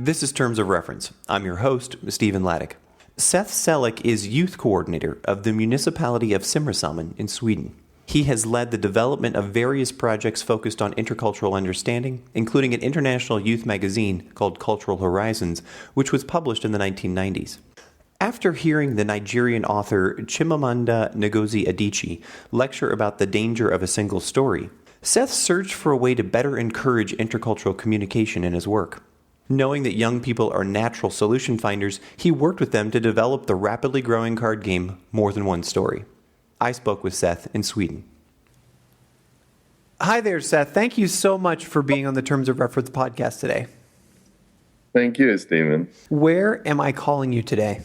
This is Terms of Reference. I'm your host, Stephen Laddick. Seth Sellek is youth coordinator of the Municipality of Simrishamn in Sweden. He has led the development of various projects focused on intercultural understanding, including an international youth magazine called Cultural Horizons, which was published in the 1990s. After hearing the Nigerian author Chimamanda Ngozi Adichie lecture about the danger of a single story, Seth searched for a way to better encourage intercultural communication in his work. Knowing that young people are natural solution finders, he worked with them to develop the rapidly growing card game More Than One Story. I spoke with Seth in Sweden. Hi there, Seth. Thank you so much for being on the Terms of Reference podcast today. Thank you, Stephen. Where am I calling you today?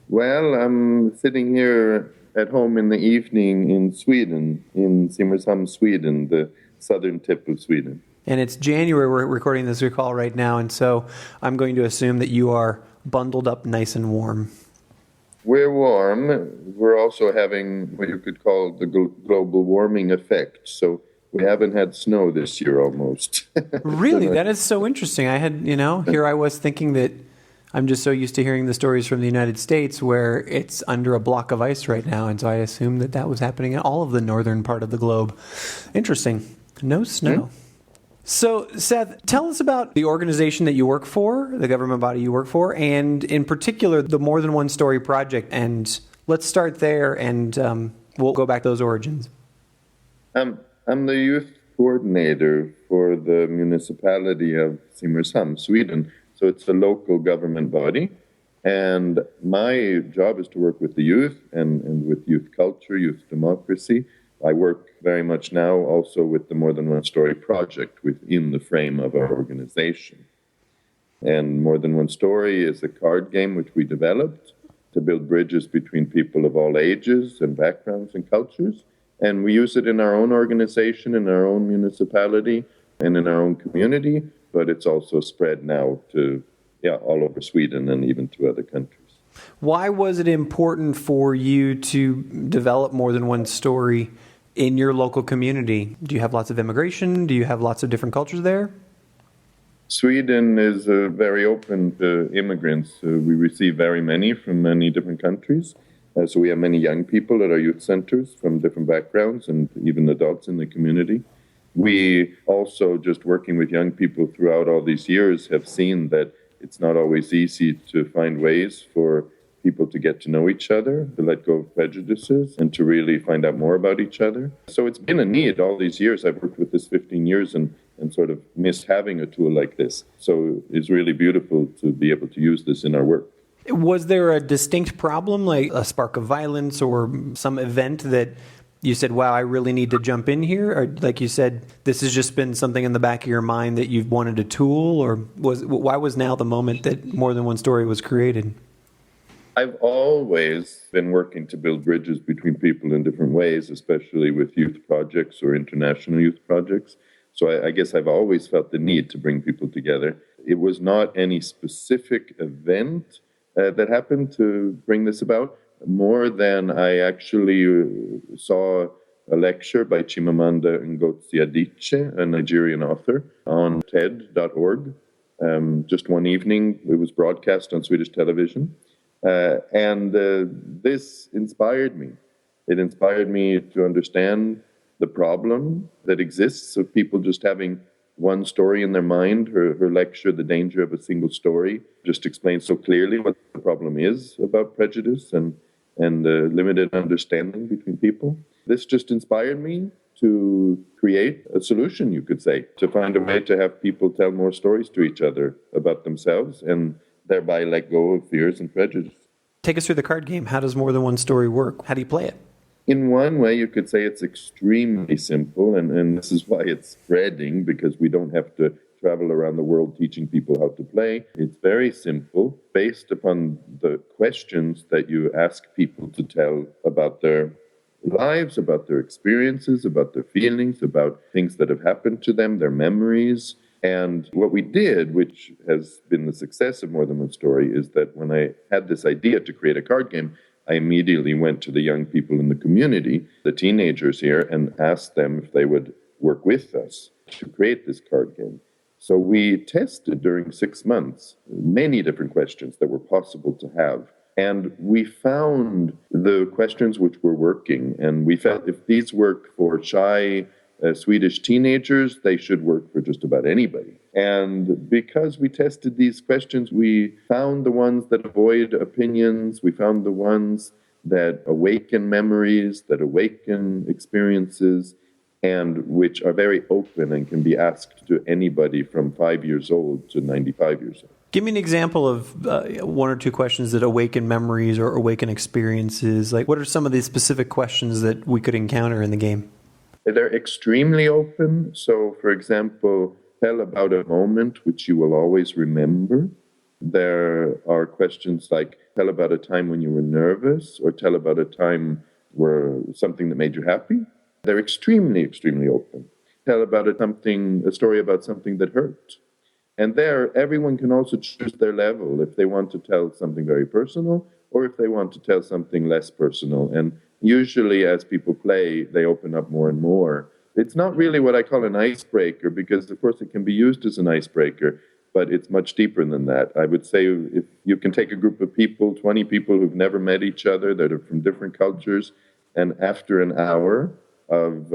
Well, I'm sitting here at home in the evening in Sweden, in Simrishamn, Sweden, the southern tip of Sweden. And it's January, we're recording this call right now, and so I'm going to assume that you are bundled up nice and warm. We're warm. We're also having what you could call the global warming effect. So we haven't had snow this year almost. Really? That is so interesting. Here I was thinking that I'm just so used to hearing the stories from the United States where it's under a block of ice right now, and so I assumed that was happening in all of the northern part of the globe. Interesting. No snow. Mm-hmm. So, Seth, tell us about the organization that you work for, the government body you work for, and in particular, the More Than One Story project. And let's start there, and we'll go back to those origins. I'm the youth coordinator for the Municipality of Simrishamn, Sweden. So it's a local government body. And my job is to work with the youth and with youth culture, youth democracy. I work very much now also with the More Than One Story project within the frame of our organization. And More Than One Story is a card game which we developed to build bridges between people of all ages and backgrounds and cultures. And we use it in our own organization, in our own municipality, and in our own community. But it's also spread now to all over Sweden and even to other countries. Why was it important for you to develop More Than One Story in your local community? Do you have lots of immigration? Do you have lots of different cultures there? Sweden is very open to immigrants. We receive very many from many different countries. So we have many young people at our youth centers from different backgrounds and even adults in the community. We also, just working with young people throughout all these years, have seen that it's not always easy to find ways for people to get to know each other, to let go of prejudices, and to really find out more about each other. So it's been a need all these years. I've worked with this 15 years and sort of missed having a tool like this. So it's really beautiful to be able to use this in our work. Was there a distinct problem, like a spark of violence or some event that you said, wow, I really need to jump in here? Or like you said, this has just been something in the back of your mind that you've wanted a tool? Or why was now the moment that More Than One Story was created? I've always been working to build bridges between people in different ways, especially with youth projects or international youth projects. So I guess I've always felt the need to bring people together. It was not any specific event that happened to bring this about, more than I actually saw a lecture by Chimamanda Ngozi Adichie, a Nigerian author, on TED.org. Just one evening, it was broadcast on Swedish television. And this inspired me. It inspired me to understand the problem that exists of people just having one story in their mind. Her lecture, The Danger of a Single Story, just explains so clearly what the problem is about prejudice and limited understanding between people. This just inspired me to create a solution, you could say, to find a way to have people tell more stories to each other about themselves and thereby let go of fears and prejudice. Take us through the card game. How does More Than One Story work? How do you play it? In one way, you could say it's extremely simple, and this is why it's spreading, because we don't have to travel around the world teaching people how to play. It's very simple, based upon the questions that you ask people to tell about their lives, about their experiences, about their feelings, about things that have happened to them, their memories. And what we did, which has been the success of More Than One Story, is that when I had this idea to create a card game, I immediately went to the young people in the community, the teenagers here, and asked them if they would work with us to create this card game. So we tested during 6 months many different questions that were possible to have. And we found the questions which were working. And we felt if these work for shy Swedish teenagers, they should work for just about anybody. And because we tested these questions, we found the ones that avoid opinions. We found the ones that awaken memories, that awaken experiences, and which are very open and can be asked to anybody from 5 years old to 95 years old. Give me an example of one or two questions that awaken memories or awaken experiences. Like, what are some of the specific questions that we could encounter in the game? They're extremely open. So, for example, tell about a moment which you will always remember. There are questions like, tell about a time when you were nervous, or tell about a time where something that made you happy. They're extremely, extremely open. Tell about a story about something that hurt. And there, everyone can also choose their level, if they want to tell something very personal or if they want to tell something less personal. And usually as people play, they open up more and more. It's not really what I call an icebreaker, because of course it can be used as an icebreaker, but it's much deeper than that. I would say if you can take a group of people, 20 people who've never met each other, that are from different cultures, and after an hour of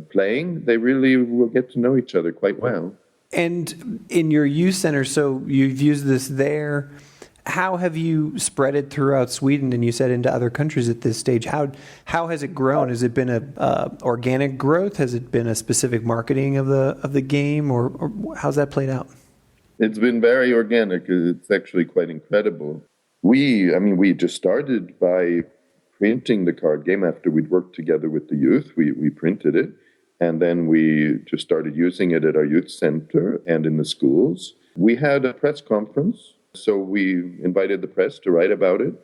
playing, they really will get to know each other quite well. And in your youth center, so you've used this there. How have you spread it throughout Sweden, and you said into other countries at this stage? How has it grown? Has it been a organic growth? Has it been a specific marketing of the game, or how's that played out? It's been very organic. It's actually quite incredible. We just started by printing the card game after we'd worked together with the youth. We printed it. And then we just started using it at our youth center and in the schools. We had a press conference, so we invited the press to write about it.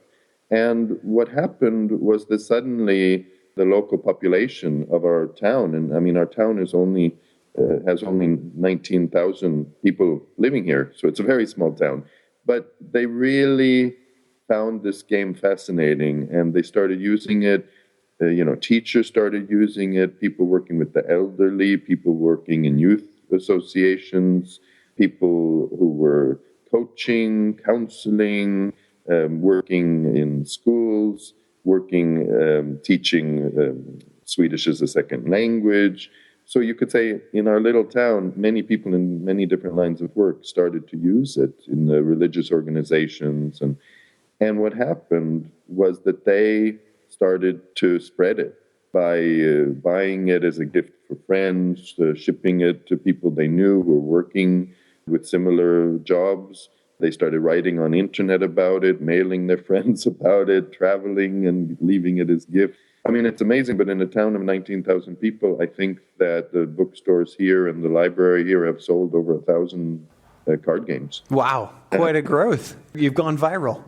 And what happened was that suddenly the local population of our town, and our town is has only 19,000 people living here, so it's a very small town. But they really found this game fascinating, and they started using it. Teachers started using it, people working with the elderly, people working in youth associations, people who were coaching, counseling, working in schools, teaching Swedish as a second language. So you could say in our little town, many people in many different lines of work started to use it in the religious organizations. And what happened was that they started to spread it by buying it as a gift for friends, shipping it to people they knew who were working with similar jobs. They started writing on internet about it, mailing their friends about it, traveling and leaving it as gifts. It's amazing, but in a town of 19,000 people, I think that the bookstores here and the library here have sold over 1,000 card games. Wow, quite a growth. You've gone viral.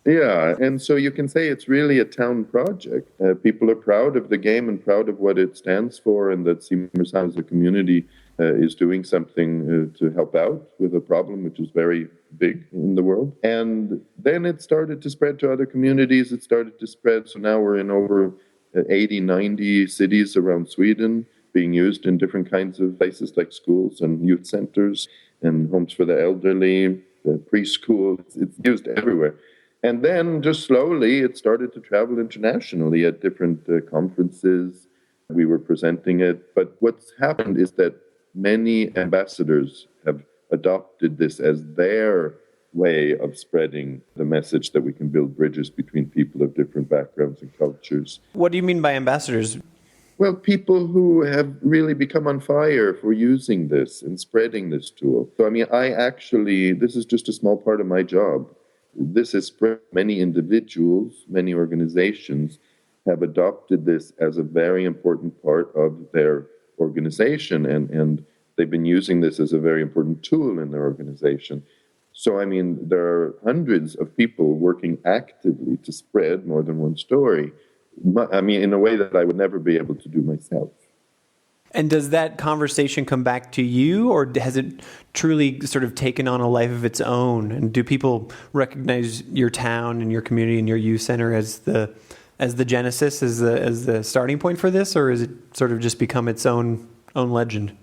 Yeah, and so you can say it's really a town project. People are proud of the game and proud of what it stands for, and that Simrishamn as a community is doing something to help out with a problem which is very big in the world. And then it started to spread to other communities. It started to spread. So now we're in over 80, 90 cities around Sweden, being used in different kinds of places like schools and youth centers and homes for the elderly, preschool. It's used everywhere. And then just slowly it started to travel internationally at different conferences. We were presenting it. But what's happened is that many ambassadors have adopted this as their way of spreading the message that we can build bridges between people of different backgrounds and cultures. What do you mean by ambassadors? Well, people who have really become on fire for using this and spreading this tool. So, this is just a small part of my job. This has spread. Many individuals, many organizations have adopted this as a very important part of their organization, and they've been using this as a very important tool in their organization. So, there are hundreds of people working actively to spread more than one story, in a way that I would never be able to do myself. And does that conversation come back to you, or has it truly sort of taken on a life of its own? And do people recognize your town and your community and your youth center as the genesis, as the starting point for this, or is it sort of just become its own legend?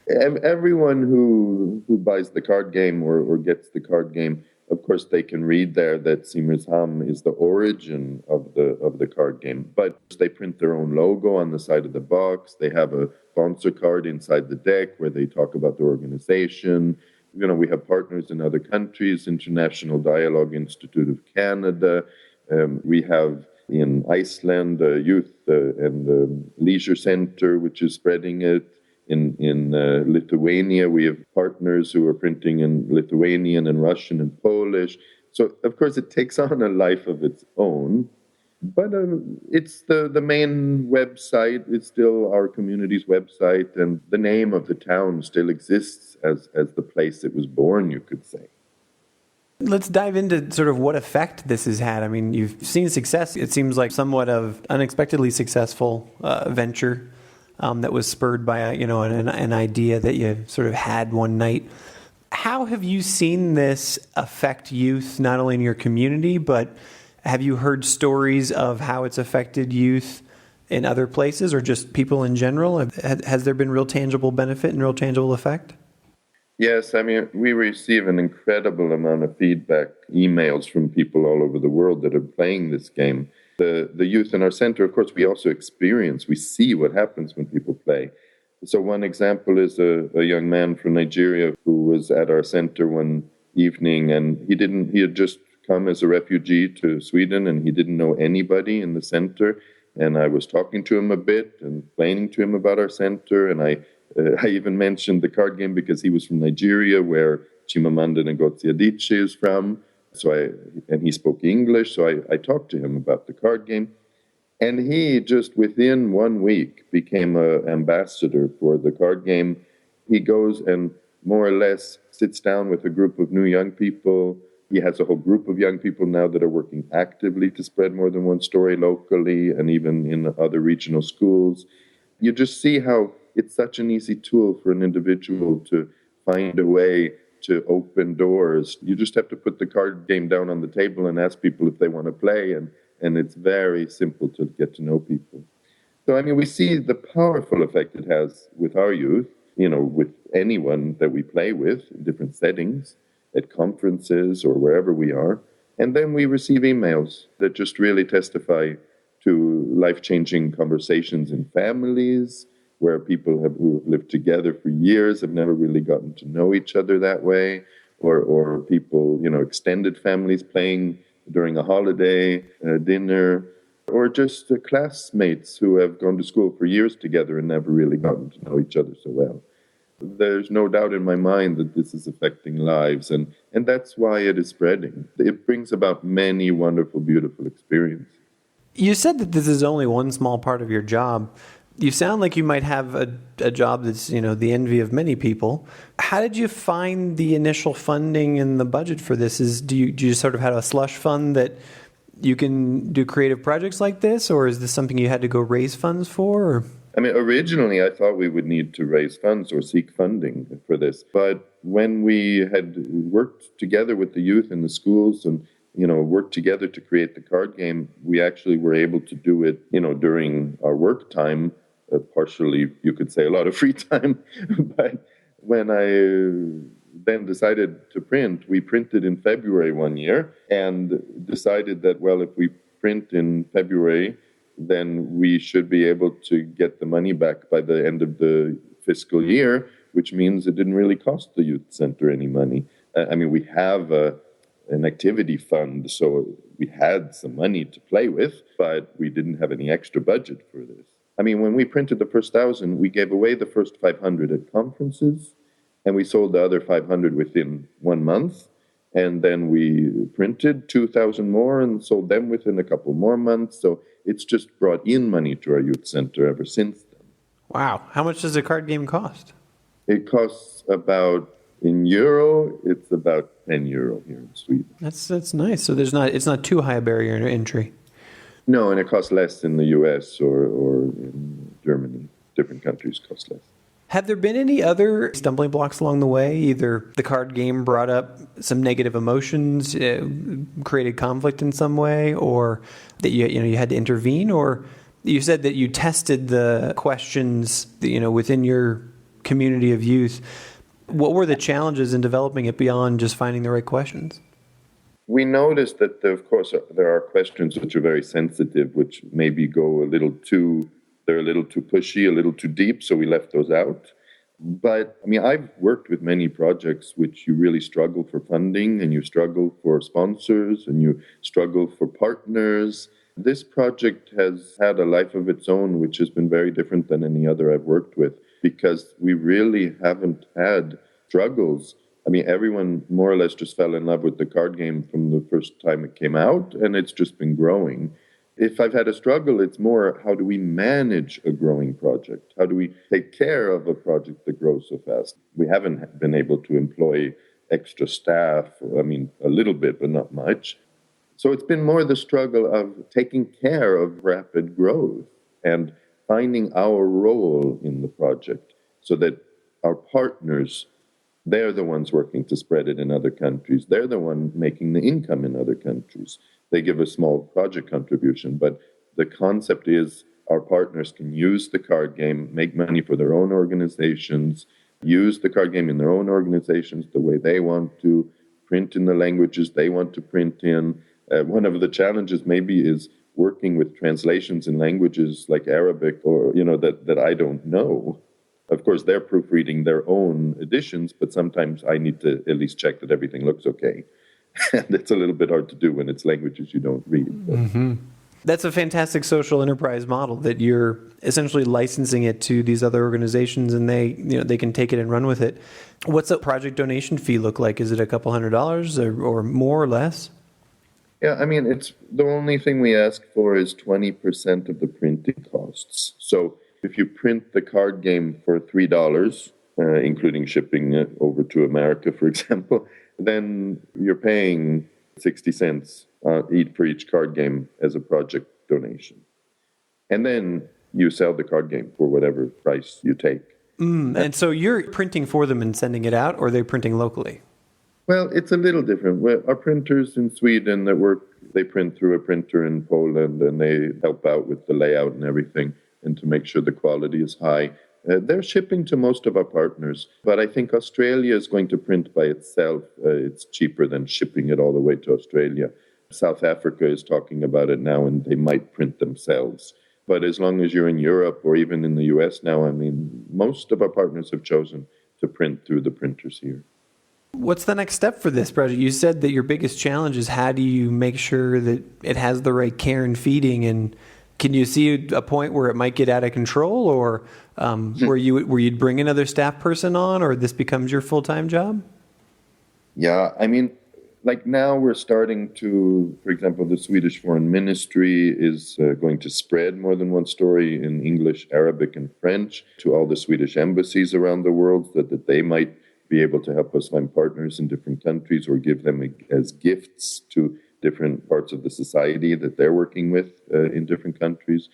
Everyone who buys the card game or gets the card game, of course, they can read there that Simrishamn is the origin of the card game. But they print their own logo on the side of the box. They have a sponsor card inside the deck where they talk about the organization. We have partners in other countries, International Dialogue Institute of Canada. We have in Iceland a youth and leisure center, which is spreading it. In Lithuania, we have partners who are printing in Lithuanian and Russian and Polish. So, of course, it takes on a life of its own. But it's the main website. It's still our community's website. And the name of the town still exists as the place it was born, you could say. Let's dive into sort of what effect this has had. I mean, you've seen success. It seems like somewhat of unexpectedly successful venture. That was spurred by an idea that you sort of had one night. How have you seen this affect youth, not only in your community, but have you heard stories of how it's affected youth in other places or just people in general? Has there been real tangible benefit and real tangible effect? Yes, I mean, we receive an incredible amount of feedback, emails from people all over the world that are playing this game. The youth in our center, of course, we also we see what happens when people play. So one example is a young man from Nigeria who was at our center one evening, and he had just come as a refugee to Sweden, and he didn't know anybody in the center. And I was talking to him a bit and explaining to him about our center, and I even mentioned the card game because he was from Nigeria, where Chimamanda Ngozi Adichie is from. And he spoke English, so I talked to him about the card game. And he just within 1 week became an ambassador for the card game. He goes and more or less sits down with a group of new young people. He has a whole group of young people now that are working actively to spread more than one story locally and even in other regional schools. You just see how it's such an easy tool for an individual to find a way to open doors. You just have to put the card game down on the table and ask people if they want to play, and it's very simple to get to know people. So, I mean, we see the powerful effect it has with our youth, with anyone that we play with in different settings, at conferences or wherever we are. And then we receive emails that just really testify to life-changing conversations in families, where people who have lived together for years have never really gotten to know each other that way, or people, extended families playing during a holiday, dinner, or just classmates who have gone to school for years together and never really gotten to know each other so well. There's no doubt in my mind that this is affecting lives, and that's why it is spreading. It brings about many wonderful, beautiful experiences. You said that this is only one small part of your job. You sound like you might have a job that's, the envy of many people. How did you find the initial funding and the budget for this? Do you sort of have a slush fund that you can do creative projects like this, or is this something you had to go raise funds for? Or? I mean, originally I thought we would need to raise funds or seek funding for this. But when we had worked together with the youth in the schools and worked together to create the card game, we actually were able to do it, during our work time. Partially, you could say a lot of free time. But when I then decided to print, we printed in February one year and decided that, well, if we print in February, then we should be able to get the money back by the end of the fiscal year, which means it didn't really cost the youth center any money. I mean, we have an activity fund, so we had some money to play with, but we didn't have any extra budget for this. I mean, when we printed the first 1,000, we gave away the first 500 at conferences, and we sold the other 500 within 1 month. And then we printed 2,000 more and sold them within a couple more months. So it's just brought in money to our youth center ever since then. Wow. How much does a card game cost? It costs about, in euro, it's about 10 euro here in Sweden. That's nice. So it's not too high a barrier to entry. No, and it costs less in the US or in Germany. Different countries cost less. Have there been any other stumbling blocks along the way? Either the card game brought up some negative emotions, created conflict in some way, or that you had to intervene? Or you said that you tested the questions within your community of youth. What were the challenges in developing it beyond just finding the right questions? We noticed that, of course, there are questions which are very sensitive, which maybe go they're a little too pushy, a little too deep, so we left those out. But, I've worked with many projects which you really struggle for funding, and you struggle for sponsors, and you struggle for partners. This project has had a life of its own, which has been very different than any other I've worked with, because we really haven't had struggles. Everyone more or less just fell in love with the card game from the first time it came out, and it's just been growing. If I've had a struggle, it's more, how do we manage a growing project? How do we take care of a project that grows so fast? We haven't been able to employ extra staff. A little bit, but not much. So it's been more the struggle of taking care of rapid growth and finding our role in the project so that our partners, they're the ones working to spread it in other countries. They're the one making the income in other countries. They give a small project contribution, but the concept is our partners can use the card game, make money for their own organizations, use the card game in their own organizations the way they want to, print in the languages they want to print in. One of the challenges maybe is working with translations in languages like Arabic or, that I don't know. Of course, they're proofreading their own editions, but sometimes I need to at least check that everything looks okay. And it's a little bit hard to do when it's languages you don't read. Mm-hmm. That's a fantastic social enterprise model that you're essentially licensing it to these other organizations, and they can take it and run with it. What's the project donation fee look like? Is it a couple $100 or more or less? Yeah, it's the only thing we ask for is 20% of the printing costs. So if you print the card game for $3, including shipping it over to America, for example, then you're paying 60 cents for each card game as a project donation. And then you sell the card game for whatever price you take. And so you're printing for them and sending it out, or are they printing locally? Well, it's a little different. Our printers in Sweden they print through a printer in Poland, and they help out with the layout and everything, and to make sure the quality is high. They're shipping to most of our partners, but I think Australia is going to print by itself. It's cheaper than shipping it all the way to Australia. South Africa is talking about it now, and they might print themselves. But as long as you're in Europe or even in the US now, most of our partners have chosen to print through the printers here. What's the next step for this project? You said that your biggest challenge is how do you make sure that it has the right care and feeding, and can you see a point where it might get out of control, or where you'd bring another staff person on, or this becomes your full-time job? Yeah, like now we're starting to, for example, the Swedish Foreign Ministry is going to spread More Than One Story in English, Arabic, and French to all the Swedish embassies around the world, so that they might be able to help us find partners in different countries or give them as gifts to different parts of the society that they're working with in different countries.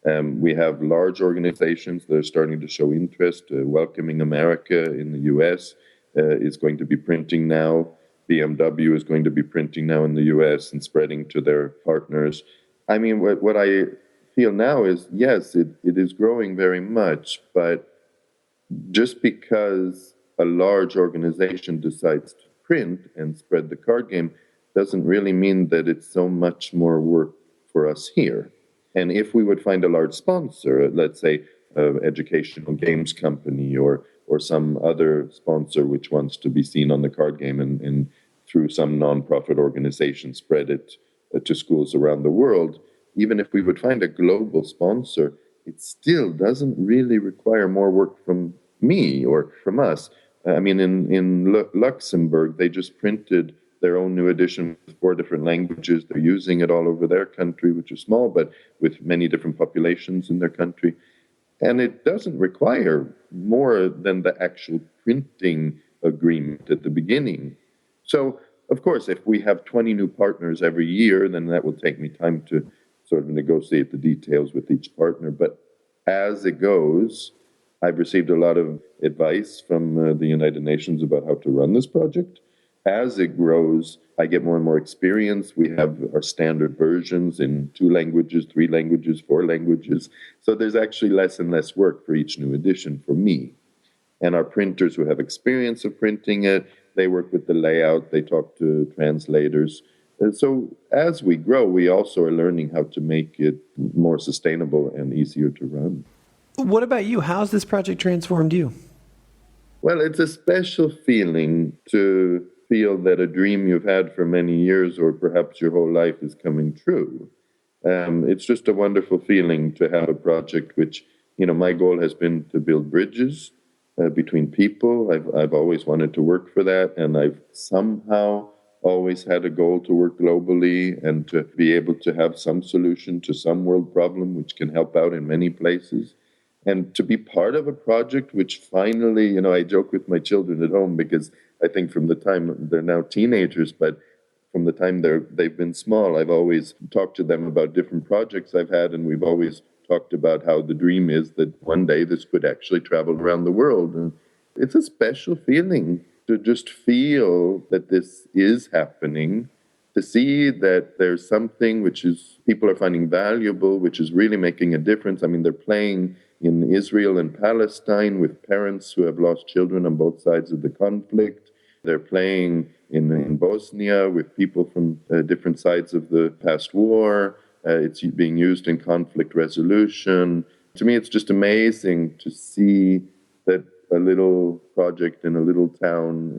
We have large organizations that are starting to show interest. Welcoming America in the US is going to be printing now. BMW is going to be printing now in the US and spreading to their partners. What I feel now is, yes, it is growing very much, but just because a large organization decides to print and spread the card game doesn't really mean that it's so much more work for us here. And if we would find a large sponsor, let's say an educational games company or some other sponsor which wants to be seen on the card game and through some nonprofit organization spread it to schools around the world, even if we would find a global sponsor, it still doesn't really require more work from me or from us. In Luxembourg, they just printed their own new edition with 4 different languages. They're using it all over their country, which is small, but with many different populations in their country. And it doesn't require more than the actual printing agreement at the beginning. So, of course, if we have 20 new partners every year, then that will take me time to sort of negotiate the details with each partner. But as it goes, I've received a lot of advice from the United Nations about how to run this project. As it grows, I get more and more experience. We have our standard versions in 2 languages, 3 languages, 4 languages. So there's actually less and less work for each new edition for me. And our printers who have experience of printing it, they work with the layout, they talk to translators. And so as we grow, we also are learning how to make it more sustainable and easier to run. What about you? How's this project transformed you? Well, it's a special feeling to feel that a dream you've had for many years or perhaps your whole life is coming true. It's just a wonderful feeling to have a project which, my goal has been to build bridges between people. I've always wanted to work for that, and I've somehow always had a goal to work globally and to be able to have some solution to some world problem which can help out in many places. And to be part of a project which finally, I joke with my children at home because I think from the time they're now teenagers, but from the time they've been small, I've always talked to them about different projects I've had, and we've always talked about how the dream is that one day this could actually travel around the world. And it's a special feeling to just feel that this is happening, to see that there's something which is people are finding valuable, which is really making a difference. I mean, they're playing in Israel and Palestine with parents who have lost children on both sides of the conflict. They're playing in Bosnia with people from different sides of the past war. It's being used in conflict resolution. To me, it's just amazing to see that a little project in a little town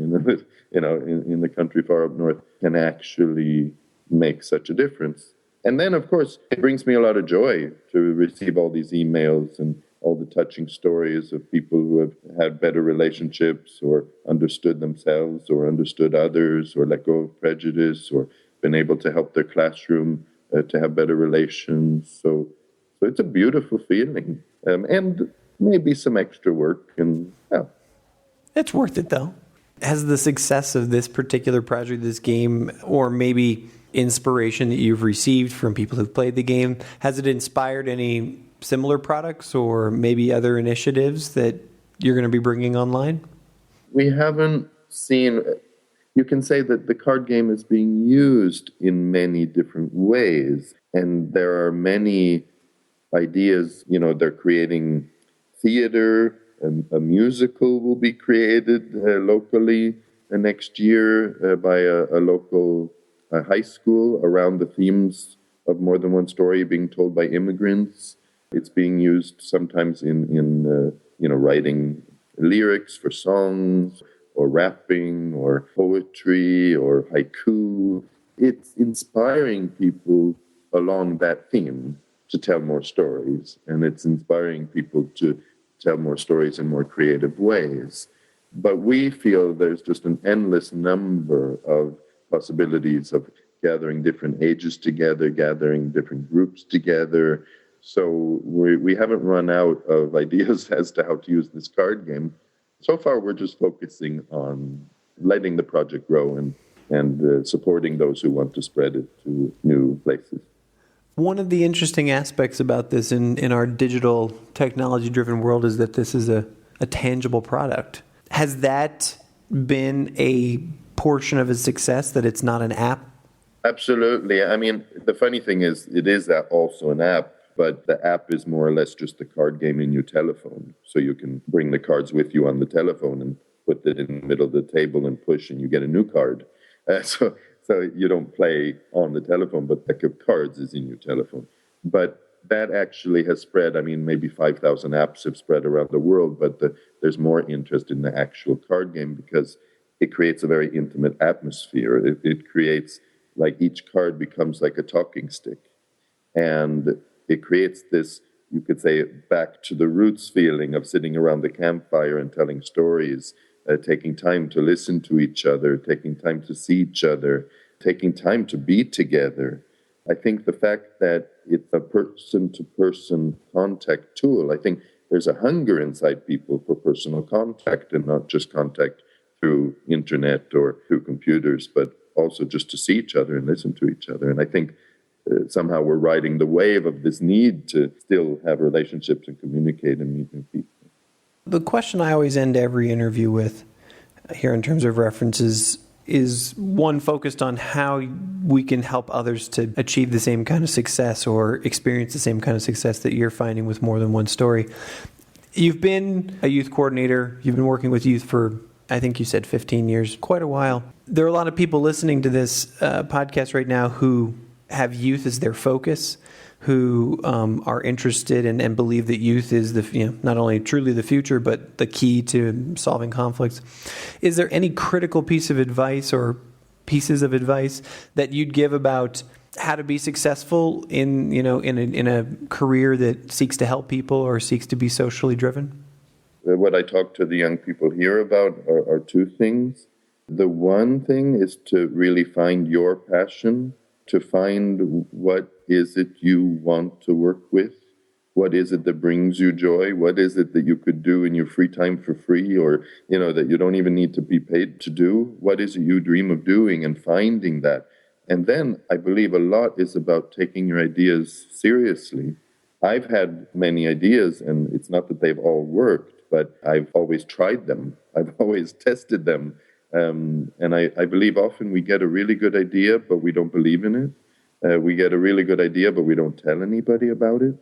in the country far up north can actually make such a difference. And then, of course, it brings me a lot of joy to receive all these emails and all the touching stories of people who have had better relationships or understood themselves or understood others or let go of prejudice or been able to help their classroom to have better relations. So it's a beautiful feeling. And maybe some extra work. And It's worth it, though. Has the success of this particular project, this game, or maybe inspiration that you've received from people who've played the game, has it inspired any similar products or maybe other initiatives that you're going to be bringing online? We haven't seen... You can say that the card game is being used in many different ways, and there are many ideas. They're creating theater, a musical will be created locally next year by a local high school around the themes of More Than One Story being told by immigrants. It's being used sometimes in writing lyrics for songs, or rapping, or poetry, or haiku. It's inspiring people along that theme to tell more stories, and it's inspiring people to tell more stories in more creative ways. But we feel there's just an endless number of possibilities of gathering different ages together, gathering different groups together. So we haven't run out of ideas as to how to use this card game. So far, we're just focusing on letting the project grow and supporting those who want to spread it to new places. One of the interesting aspects about this in our digital technology-driven world is that this is a tangible product. Has that been a portion of its success, that it's not an app? Absolutely. I mean, the funny thing is, it is also an app, but the app is more or less just a card game in your telephone. So you can bring the cards with you on the telephone and put it in the middle of the table and push, and you get a new card. So you don't play on the telephone, but the deck of cards is in your telephone. But that actually has spread. I mean, maybe 5,000 apps have spread around the world, but there's more interest in the actual card game because it creates a very intimate atmosphere. It creates, like, each card becomes like a talking stick. And it creates this, you could say, back to the roots feeling of sitting around the campfire and telling stories, taking time to listen to each other, taking time to see each other, taking time to be together. I think the fact that it's a person-to-person contact tool, I think there's a hunger inside people for personal contact, and not just contact through internet or through computers, but also just to see each other and listen to each other. And I think somehow we're riding the wave of this need to still have relationships and communicate and meet new people. The question I always end every interview with here in terms of references is one focused on how we can help others to achieve the same kind of success or experience the same kind of success that you're finding with More Than One Story. You've been a youth coordinator. You've been working with youth for, I think you said 15 years, quite a while. There are a lot of people listening to this podcast right now who have youth as their focus, who are interested and believe that youth is not only truly the future, but the key to solving conflicts. Is there any critical piece of advice or pieces of advice that you'd give about how to be successful in a career that seeks to help people or seeks to be socially driven? What I talk to the young people here about are two things. The one thing is to really find your passion, to find what is it you want to work with, what is it that brings you joy, what is it that you could do in your free time for free, or that you don't even need to be paid to do. What is it you dream of doing, and finding that. And then I believe a lot is about taking your ideas seriously. I've had many ideas, and it's not that they've all worked, but I've always tried them. I've always tested them. And I believe often we get a really good idea, but we don't believe in it. We get a really good idea, but we don't tell anybody about it.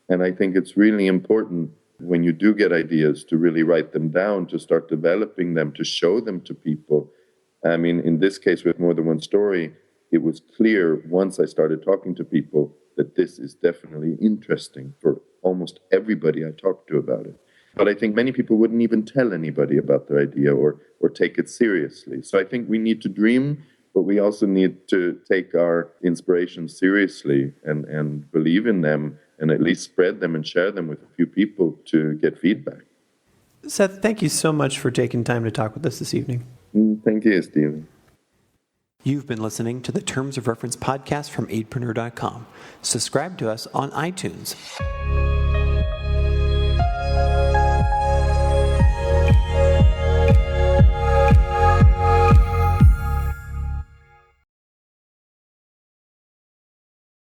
And I think it's really important when you do get ideas to really write them down, to start developing them, to show them to people. I mean, in this case, with More Than One Story, it was clear once I started talking to people that this is definitely interesting for almost everybody I talked to about it. But I think many people wouldn't even tell anybody about their idea or take it seriously. So I think we need to dream, but we also need to take our inspirations seriously and believe in them, and at least spread them and share them with a few people to get feedback. Seth, thank you so much for taking time to talk with us this evening. Thank you, Stephen. You've been listening to the Terms of Reference podcast from 8preneur.com. Subscribe to us on iTunes.